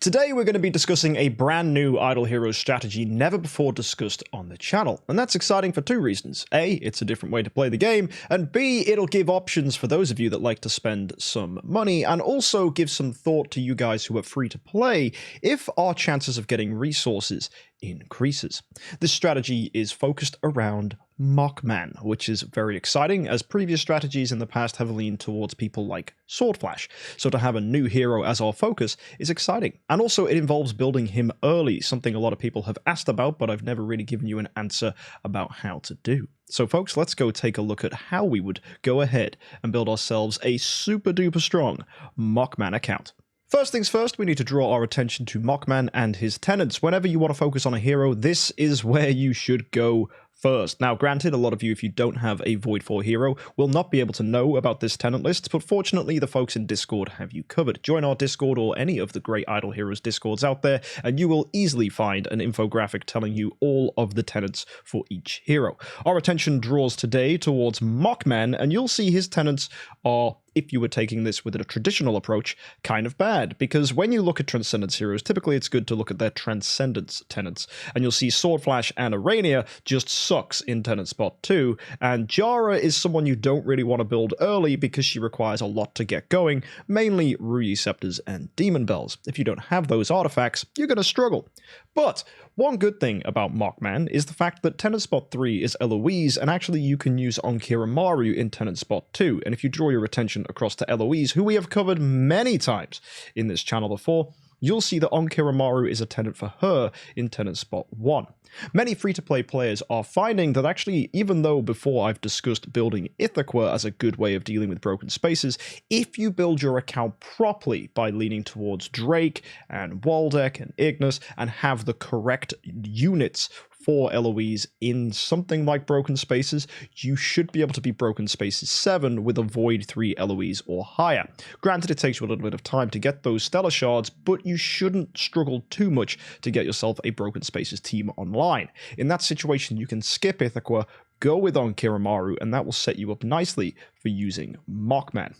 Today we're going to be discussing a brand new Idle Heroes strategy never before discussed on the channel, and that's exciting for two reasons. A, it's a different way to play the game, and B, it'll give options for those of you that like to spend some money, and also give some thought to you guys who are free to play if our chances of getting resources increases. This strategy is focused around Mockman, which is very exciting, as previous strategies in the past have leaned towards people like Swordflash, so to have a new hero as our focus is exciting. And also it involves building him early, something a lot of people have asked about, but I've never really given you an answer about how to do. So folks, let's go take a look at how we would go ahead and build ourselves a super duper strong Mockman account. First things first, we need to draw our attention to Mockman and his tenants. Whenever you want to focus on a hero, this is where you should go first. Now, granted, a lot of you, if you don't have a Void 4 hero, will not be able to know about this tenant list, but fortunately, the folks in Discord have you covered. Join our Discord or any of the great Idle Heroes Discords out there, and you will easily find an infographic telling you all of the tenants for each hero. Our attention draws today towards Mockman, and you'll see his tenants are, if you were taking this with a traditional approach, kind of bad, because when you look at Transcendence heroes, typically it's good to look at their Transcendence tenants, and you'll see Swordflash and Arania just sucks in tenant spot 2, and Jara is someone you don't really want to build early because she requires a lot to get going, mainly Ruyi Scepters and Demon Bells. If you don't have those artifacts, you're going to struggle. But one good thing about Mockman is the fact that tenant spot 3 is Eloise, and actually you can use Onkiramaru in tenant spot 2, and if you draw your attention across to Eloise, who we have covered many times in this channel before, you'll see that Onkiramaru is a tenant for her in tenant spot 1. Many free-to-play players are finding that actually, even though before I've discussed building Ithaca as a good way of dealing with broken spaces, if you build your account properly by leaning towards Drake and Waldeck and Ignis and have the correct units for Eloise in something like Broken Spaces, you should be able to be Broken Spaces 7 with a Void 3 Eloise or higher. Granted, it takes you a little bit of time to get those Stellar Shards, but you shouldn't struggle too much to get yourself a Broken Spaces team online. In that situation, you can skip Ithaca, go with Onkiramaru, and that will set you up nicely for using Mockman.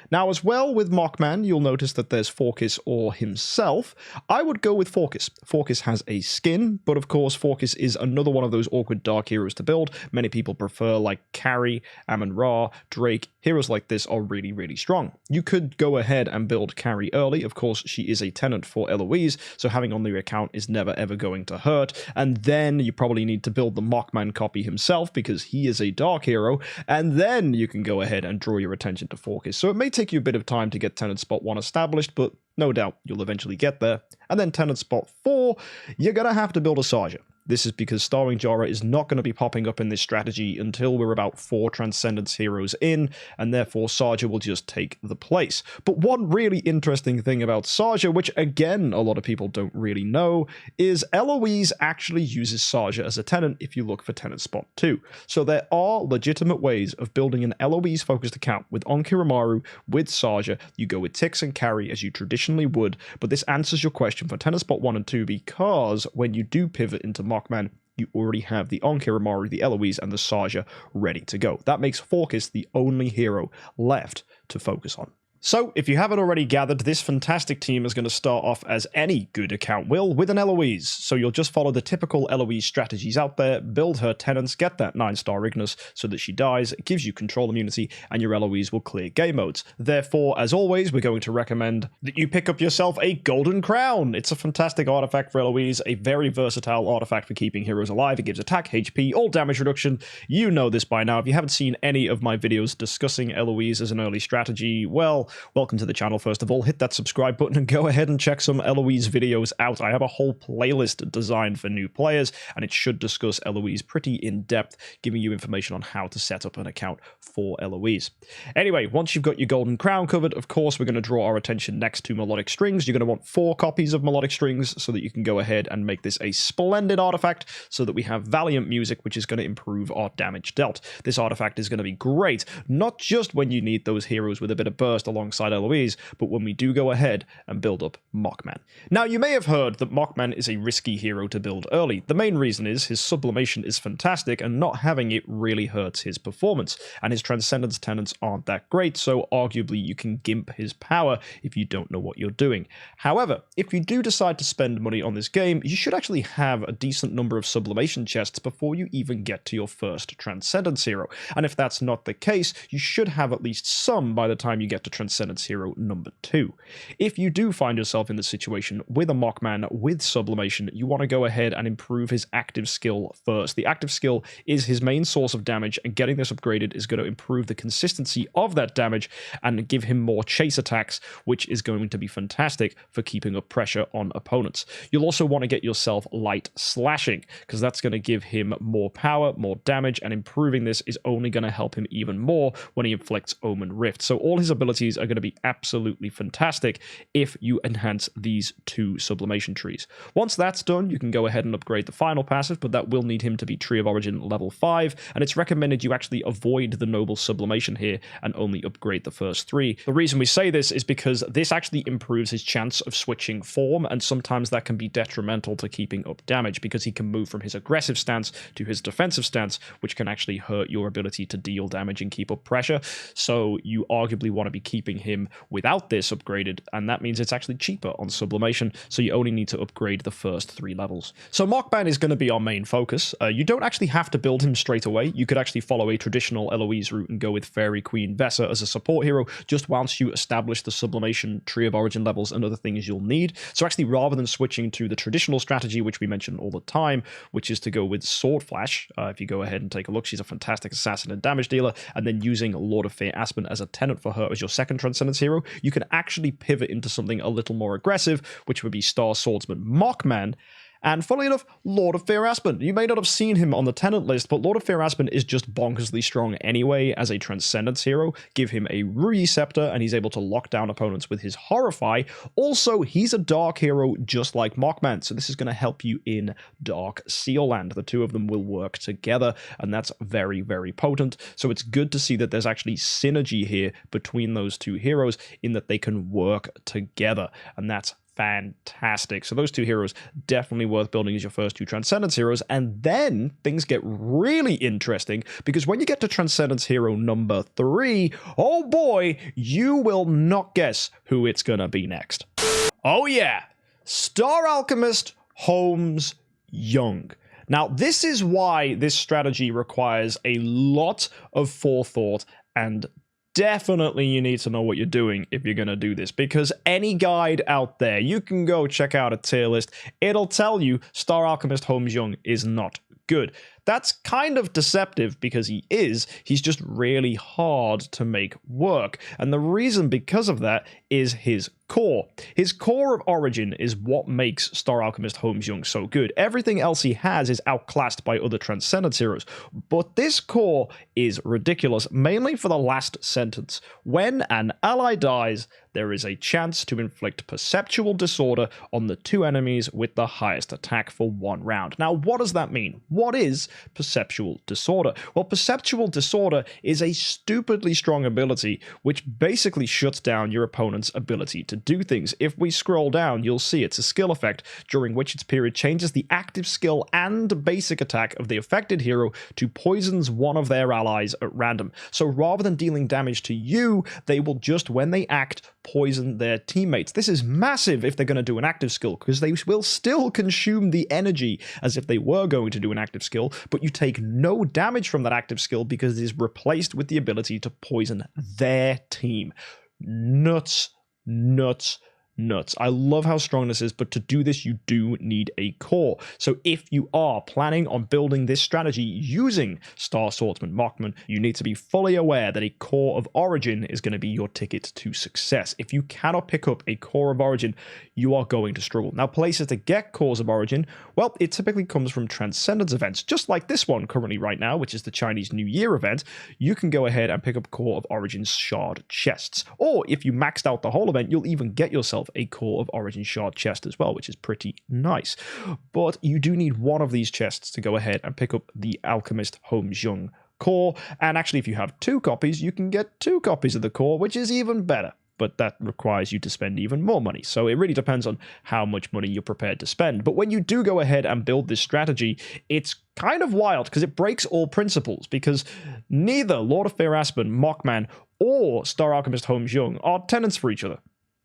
Now, as well with Mockman, you'll notice that there's Forkis or himself. I would go with Forkis. Forkis has a skin, but of course, Forkis is another one of those awkward dark heroes to build. Many people prefer like Carrie, Amon-Ra, Drake. Heroes like this are really, really strong. You could go ahead and build Carrie early. Of course, she is a tenant for Eloise, so having on your account is never ever going to hurt. And then you probably need to build the Mockman copy himself because he is a dark hero. And then you can go ahead and draw your attention to Forkis. So it may take you a bit of time to get tenant spot 1 established, but no doubt you'll eventually get there. And then tenant spot 4, you're going to have to build a Saja. This is because Starring Jara is not going to be popping up in this strategy until we're about 4 Transcendence heroes in, and therefore Saja will just take the place. But one really interesting thing about Saja, which again a lot of people don't really know, is Eloise actually uses Saja as a tenant if you look for tenant spot 2. So there are legitimate ways of building an Eloise-focused account with Onkiramaru, with Saja. You go with Tix and Carrie as you traditionally would, but this answers your question for tenant spot 1 and 2 because when you do pivot into Mockman, you already have the Onkiramaru, the Eloise, and the Saja ready to go. That makes Forkis the only hero left to focus on. So, if you haven't already gathered, this fantastic team is going to start off as any good account will, with an Eloise. So you'll just follow the typical Eloise strategies out there, build her tenants, get that 9-star Ignis so that she dies, it gives you control immunity, and your Eloise will clear game modes. Therefore, as always, we're going to recommend that you pick up yourself a Golden Crown. It's a fantastic artifact for Eloise, a very versatile artifact for keeping heroes alive. It gives attack, HP, all damage reduction. You know this by now. If you haven't seen any of my videos discussing Eloise as an early strategy, well, welcome to the channel. First of all, hit that subscribe button and go ahead and check some Eloise videos out. I have a whole playlist designed for new players, and it should discuss Eloise pretty in depth, giving you information on how to set up an account for Eloise. Anyway, once you've got your Golden Crown covered, of course, we're going to draw our attention next to Melodic Strings. You're going to want 4 copies of Melodic Strings so that you can go ahead and make this a splendid artifact so that we have Valiant Music, which is going to improve our damage dealt. This artifact is going to be great, not just when you need those heroes with a bit of burst. A alongside Eloise, but when we do go ahead and build up Mockman. Now, you may have heard that Mockman is a risky hero to build early. The main reason is his sublimation is fantastic, and not having it really hurts his performance, and his transcendence tenants aren't that great, so arguably you can gimp his power if you don't know what you're doing. However, if you do decide to spend money on this game, you should actually have a decent number of sublimation chests before you even get to your first transcendence hero, and if that's not the case, you should have at least some by the time you get to transcendence hero number 2. If you do find yourself in the situation with a Mockman with sublimation, you want to go ahead and improve his active skill first. The active skill is his main source of damage, and getting this upgraded is going to improve the consistency of that damage and give him more chase attacks, which is going to be fantastic for keeping up pressure on opponents. You'll also want to get yourself light slashing, because that's going to give him more power, more damage, and improving this is only going to help him even more when he inflicts Omen Rift. So all his abilities are going to be absolutely fantastic if you enhance these 2 sublimation trees. Once that's done, you can go ahead and upgrade the final passive, but that will need him to be Tree of Origin level 5, and it's recommended you actually avoid the noble sublimation here and only upgrade the first 3. The reason we say this is because this actually improves his chance of switching form, and sometimes that can be detrimental to keeping up damage because he can move from his aggressive stance to his defensive stance, which can actually hurt your ability to deal damage and keep up pressure. So you arguably want to be keeping him without this upgraded, and that means it's actually cheaper on sublimation, so you only need to upgrade the first 3 levels. So Mockman is going to be our main focus. You don't actually have to build him straight away. You could actually follow a traditional Eloise route and go with Fairy Queen Vessa as a support hero just once you establish the sublimation, Tree of Origin levels, and other things you'll need. So actually, rather than switching to the traditional strategy, which we mention all the time, which is to go with Sword Flash, if you go ahead and take a look, she's a fantastic assassin and damage dealer, and then using Lord of Fear Aspen as a tenant for her as your second Transcendence hero, you can actually pivot into something a little more aggressive, which would be Star Swordsman Mockman. And funnily enough, Lord of Fear Aspen. You may not have seen him on the tenant list, but Lord of Fear Aspen is just bonkersly strong anyway as a Transcendence hero. Give him a Rui Scepter, and he's able to lock down opponents with his Horrify. Also, he's a Dark hero just like Mockman, so this is going to help you in Dark Seal Land. The 2 of them will work together, and that's very, very potent. So it's good to see that there's actually synergy here between those 2 heroes in that they can work together, and that's fantastic. So those 2 heroes definitely worth building as your first 2 Transcendence heroes, and then things get really interesting because when you get to Transcendence hero number 3, oh boy, you will not guess who it's gonna be next. Oh yeah, Star Alchemist Holmes Young. Now, this is why this strategy requires a lot of forethought, and definitely you need to know what you're doing if you're going to do this, because any guide out there, you can go check out a tier list, it'll tell you Star Alchemist Holmes Young is not good. That's kind of deceptive because he's just really hard to make work. And the reason because of that is his core. His core of origin is what makes Star Alchemist Holmes Young so good. Everything else he has is outclassed by other Transcendence heroes. But this core is ridiculous, mainly for the last sentence. When an ally dies, there is a chance to inflict perceptual disorder on the 2 enemies with the highest attack for 1 round. Now, what does that mean? What is perceptual disorder? Well, perceptual disorder is a stupidly strong ability which basically shuts down your opponent's ability to do things. If we scroll down, you'll see it's a skill effect during which its period changes the active skill and basic attack of the affected hero to poisons one of their allies at random. So rather than dealing damage to you, they will just, when they act, poison their teammates. This is massive if they're going to do an active skill, because they will still consume the energy as if they were going to do an active skill, but you take no damage from that active skill because it is replaced with the ability to poison their team. Nuts, nuts, nuts. I love how strong this is, but to do this, you do need a core. So if you are planning on building this strategy using Star Swordsman Mockman, you need to be fully aware that a core of origin is going to be your ticket to success. If you cannot pick up a core of origin, you are going to struggle. Now, places to get cores of origin, well, it typically comes from Transcendence events, just like this one currently right now, which is the Chinese New Year event. You can go ahead and pick up core of origin shard chests. Or if you maxed out the whole event, you'll even get yourself a core of origin shard chest as well, which is pretty nice. But you do need one of these chests to go ahead and pick up the Alchemist Holmes Young core. And actually, if you have 2 copies, you can get 2 copies of the core, which is even better. but that requires you to spend even more money. So it really depends on how much money you're prepared to spend. But when you do go ahead and build this strategy, it's kind of wild because it breaks all principles, because neither Lord of Fear Aspen, Mockman, or Star Alchemist Holmes Young are tenants for each other.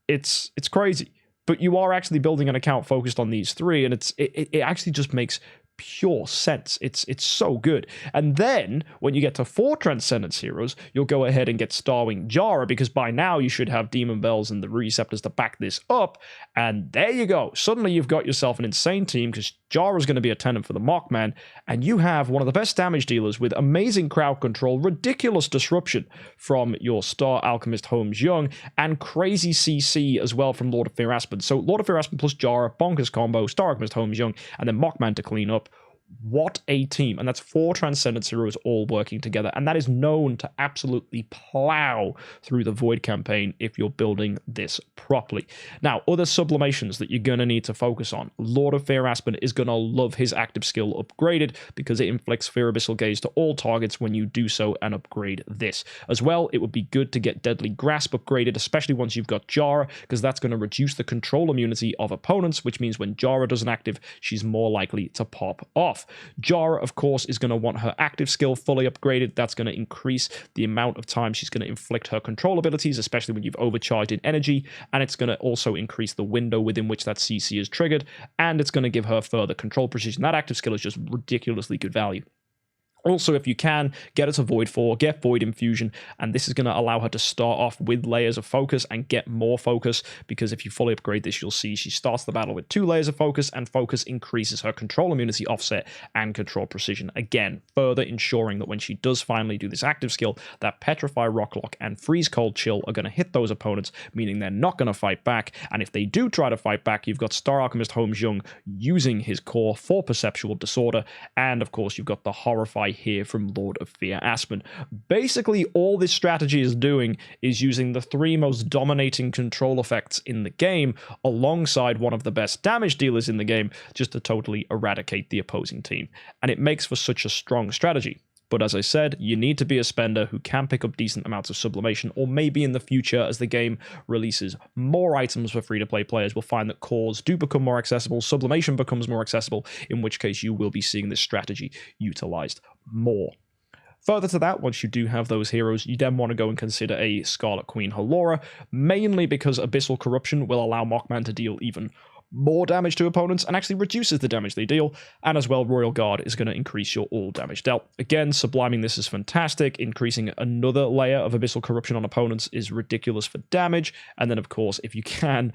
It's crazy. But you are actually building an account focused on these three, and it actually just makes pure sense. It's so good. And then when you get to 4 Transcendence heroes, you'll go ahead and get Starwing Jara, because by now you should have Demon Bells and the Receptors to back this up. And there you go. Suddenly you've got yourself an insane team, because Jara's going to be a tenant for the Mockman, and you have one of the best damage dealers with amazing crowd control, ridiculous disruption from your Star Alchemist Holmes Young, and crazy CC as well from Lord of Fear Aspen. So Lord of Fear Aspen plus Jara, bonkers combo, Star Alchemist Holmes Young, and then Mockman to clean up. What a team. And that's 4 Transcendence heroes all working together. And that is known to absolutely plow through the Void campaign if you're building this properly. Now, other sublimations that you're going to need to focus on. Lord of Fear Aspen is going to love his active skill upgraded, because it inflicts Fear Abyssal Gaze to all targets when you do so and upgrade this. As well, it would be good to get Deadly Grasp upgraded, especially once you've got Jara, because that's going to reduce the control immunity of opponents, which means when Jara does an active, she's more likely to pop off. Jara, of course, is going to want her active skill fully upgraded. That's going to increase the amount of time she's going to inflict her control abilities, especially when you've overcharged in energy, and it's going to also increase the window within which that CC is triggered, and it's going to give her further control precision. That active skill is just ridiculously good value. Also, if you can, get her to Void 4, get Void Infusion, and this is going to allow her to start off with layers of focus and get more focus, because if you fully upgrade this, you'll see she starts the battle with 2 layers of focus, and focus increases her control immunity offset and control precision. Again, further ensuring that when she does finally do this active skill, that Petrify, Rocklock, and Freeze Cold Chill are going to hit those opponents, meaning they're not going to fight back, and if they do try to fight back, you've got Star Alchemist Holmes Young using his core for Perceptual Disorder, and of course you've got the Horrify here from Lord of Fear Aspen. Basically, all this strategy is doing is using the 3 most dominating control effects in the game alongside one of the best damage dealers in the game, just to totally eradicate the opposing team. And it makes for such a strong strategy. But as I said, you need to be a spender who can pick up decent amounts of sublimation, or maybe in the future, as the game releases more items for free-to-play players, we'll find that cores do become more accessible, sublimation becomes more accessible, in which case you will be seeing this strategy utilized more. Further to that, once you do have those heroes, you then want to go and consider a Scarlet Queen Halora, mainly because Abyssal Corruption will allow Mockman to deal even more damage to opponents and actually reduces the damage they deal, and as well Royal Guard is going to increase your all damage dealt. Again, subliming this is fantastic. Increasing another layer of Abyssal Corruption on opponents is ridiculous for damage, and then of course if you can,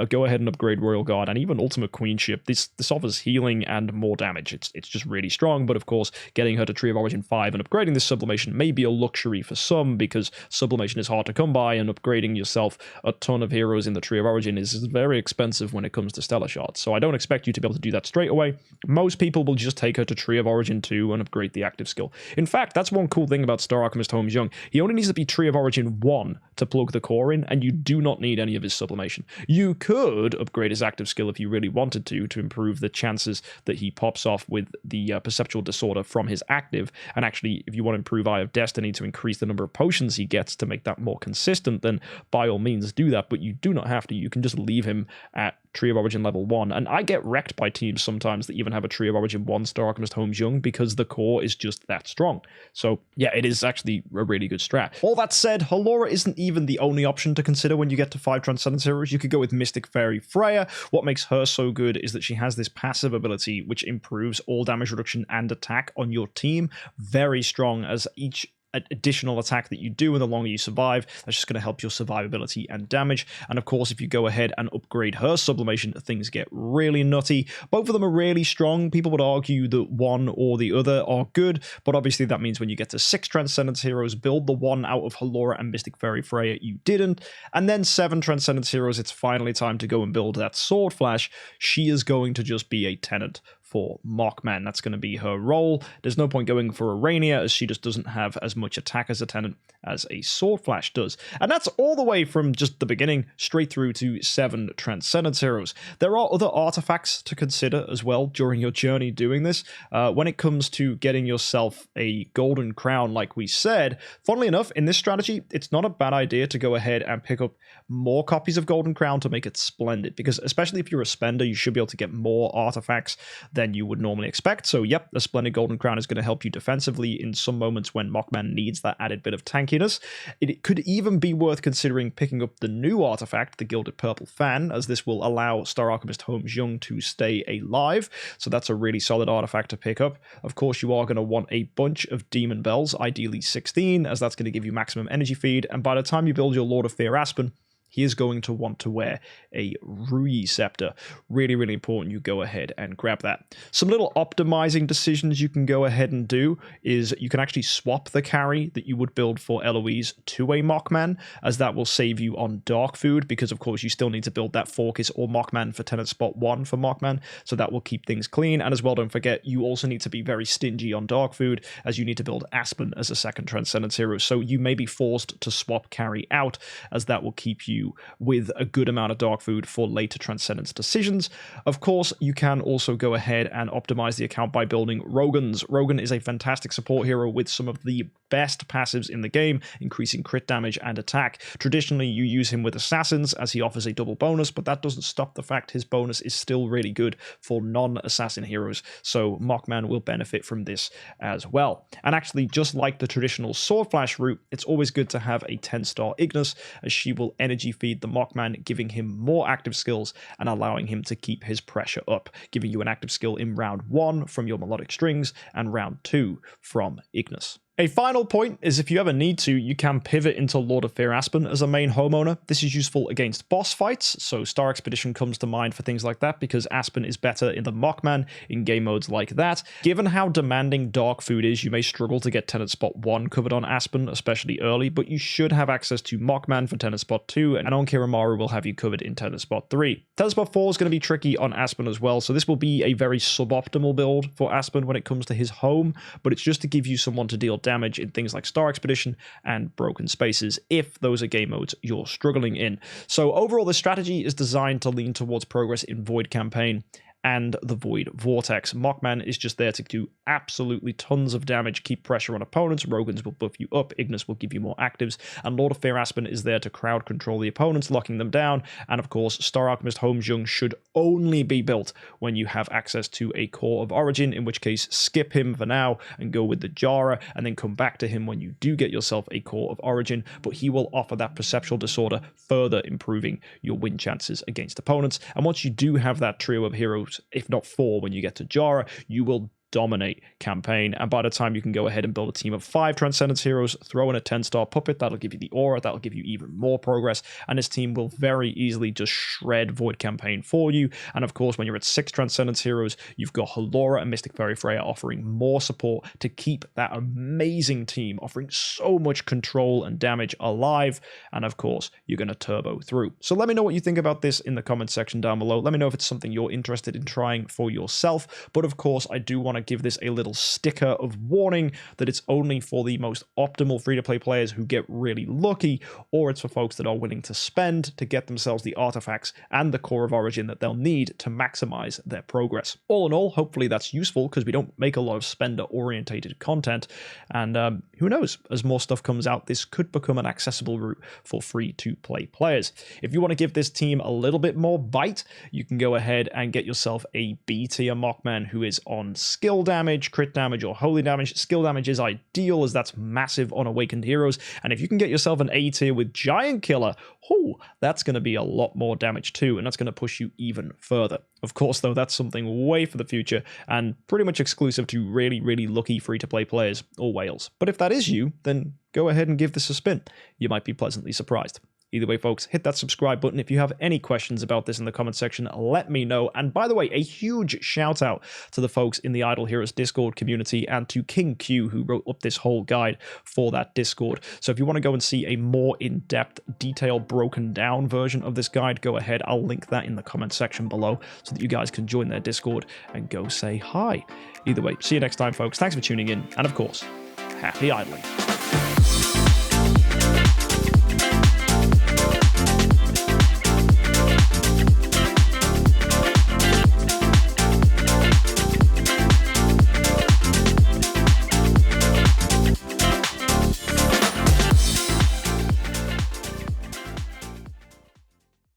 go ahead and upgrade Royal Guard and even Ultimate Queenship. This offers healing and more damage. It's just really strong, but of course getting her to Tree of Origin 5 and upgrading this sublimation may be a luxury for some, because sublimation is hard to come by, and upgrading yourself a ton of heroes in the Tree of Origin is very expensive when it comes to Stellar Shards, so I don't expect you to be able to do that straight away. Most people will just take her to Tree of Origin 2 and upgrade the active skill. In fact, that's one cool thing about Star Alchemist Holmes Young. He only needs to be Tree of Origin 1 to plug the core in, and you do not need any of his sublimation. You could upgrade his active skill if you really wanted to improve the chances that he pops off with the Perceptual Disorder from his active, and actually if you want to improve Eye of Destiny to increase the number of potions he gets to make that more consistent, then by all means do that, but you do not have to. You can just leave him at Tree of Origin level 1, and I get wrecked by teams sometimes that even have a Tree of Origin 1 Star Alchemist Holmes Young, because the core is just that strong. So yeah, it is actually a really good strat. All that said, Halora isn't even the only option to consider when you get to 5 Transcendence heroes. You could go with Mystic Fairy Freya. What makes her so good is that she has this passive ability which improves all damage reduction and attack on your team. Very strong, as each additional attack that you do and the longer you survive, that's just going to help your survivability and damage. And of course, if you go ahead and upgrade her sublimation, things get really nutty. Both of them are really strong. People would argue that one or the other are good, but obviously that means when you get to 6 Transcendence heroes, build the one out of Halora and Mystic Fairy Freya you didn't, and then 7 Transcendence heroes, it's finally time to go and build that Sword Flash. She is going to just be a tenant for Mockman. That's going to be her role. There's no point going for Arania, as she just doesn't have as much attack as a tenant as a Sword Flash does. And that's all the way from just the beginning straight through to 7 Transcendence heroes. There are other artifacts to consider as well during your journey doing this. When it comes to getting yourself a golden crown, like we said, funnily enough, in this strategy, it's not a bad idea to go ahead and pick up more copies of golden crown to make it splendid, because especially if you're a spender, you should be able to get more artifacts than you would normally expect. So yep, a splendid golden crown is going to help you defensively in some moments when Mockman needs that added bit of tankiness. It could even be worth considering picking up the new artifact, the Gilded Purple Fan, as this will allow Star Alchemist Holmes Young to stay alive. So that's a really solid artifact to pick up. Of course, you are going to want a bunch of Demon Bells, ideally 16, as that's going to give you maximum energy feed. And by the time you build your Lord of Fear Aspen, he is going to want to wear a Rui Scepter. Really, really important you go ahead and grab that. Some little optimizing decisions you can go ahead and do is you can actually swap the carry that you would build for Eloise to a Mockman, as that will save you on dark food, because of course you still need to build that Forkis or Mockman for tenant spot 1 for Mockman, so that will keep things clean. And as well, don't forget, you also need to be very stingy on dark food, as you need to build Aspen as a second Transcendence hero, so you may be forced to swap carry out, as that will keep you with a good amount of dark food for later Transcendence decisions. Of course, you can also go ahead and optimize the account by building Rogans. Rogan is a fantastic support hero with some of the best passives in the game, increasing crit damage and attack. Traditionally, you use him with Assassins, as he offers a double bonus, but that doesn't stop the fact his bonus is still really good for non-assassin heroes, so Mockman will benefit from this as well. And actually, just like the traditional Sword Flash route, it's always good to have a 10-star Ignis, as she will energy feed the Mockman, giving him more active skills and allowing him to keep his pressure up, giving you an active skill in round 1 from your Melodic Strings and round 2 from Ignis. A final point is, if you ever need to, you can pivot into Lord of Fear Aspen as a main homeowner. This is useful against boss fights, so Star Expedition comes to mind for things like that, because Aspen is better in the Mockman in game modes like that. Given how demanding dark food is, you may struggle to get tenant spot 1 covered on Aspen, especially early, but you should have access to Mockman for tenant spot 2, and Onkiramaru will have you covered in tenant spot 3. Tenant spot 4 is going to be tricky on Aspen as well, so this will be a very suboptimal build for Aspen when it comes to his home, but it's just to give you someone to deal damage in things like Star Expedition and Broken Spaces, if those are game modes you're struggling in. So overall, this strategy is designed to lean towards progress in Void Campaign and the Void Vortex. Mockman is just there to do absolutely tons of damage, keep pressure on opponents. Rogans will buff you up, Ignis will give you more actives, and Lord of Fear Aspen is there to crowd control the opponents, locking them down. And of course, Star Alchemist Holmes Young should only be built when you have access to a Core of Origin, in which case skip him for now and go with the Jara, and then come back to him when you do get yourself a Core of Origin, but he will offer that Perceptual Disorder, further improving your win chances against opponents. And once you do have that trio of heroes, if not 4 when you get to Jara, you will dominate campaign. And by the time you can go ahead and build a team of 5 Transcendence heroes, throw in a 10-star puppet, that'll give you the aura, that'll give you even more progress, and this team will very easily just shred Void Campaign for you. And of course, when you're at 6 Transcendence heroes, you've got Halora and Mystic Fairy Freya offering more support to keep that amazing team offering so much control and damage alive. And of course, you're going to turbo through. So let me know what you think about this in the comment section down below. Let me know if it's something you're interested in trying for yourself. But of course, I do want to give this a little sticker of warning that it's only for the most optimal free-to-play players who get really lucky, or it's for folks that are willing to spend to get themselves the artifacts and the Core of Origin that they'll need to maximize their progress. All in all, hopefully that's useful, because we don't make a lot of spender-orientated content, and who knows, as more stuff comes out, this could become an accessible route for free-to-play players. If you want to give this team a little bit more bite, you can go ahead and get yourself a B-tier Mockman who is on skill damage, crit damage, or holy damage. Skill damage is ideal, as that's massive on Awakened Heroes, and if you can get yourself an A tier with Giant Killer, that's going to be a lot more damage too, and that's going to push you even further. Of course, though, that's something way for the future, and pretty much exclusive to really, really lucky free-to-play players or whales. But if that is you, then go ahead and give this a spin. You might be pleasantly surprised. Either way, folks, hit that subscribe button. If you have any questions about this in the comment section, let me know. And by the way, a huge shout out to the folks in the Idle Heroes Discord community and to King Q, who wrote up this whole guide for that Discord. So if you want to go and see a more in-depth, detailed, broken down version of this guide, go ahead. I'll link that in the comment section below so that you guys can join their Discord and go say hi. Either way, see you next time, folks. Thanks for tuning in. And of course, happy idling.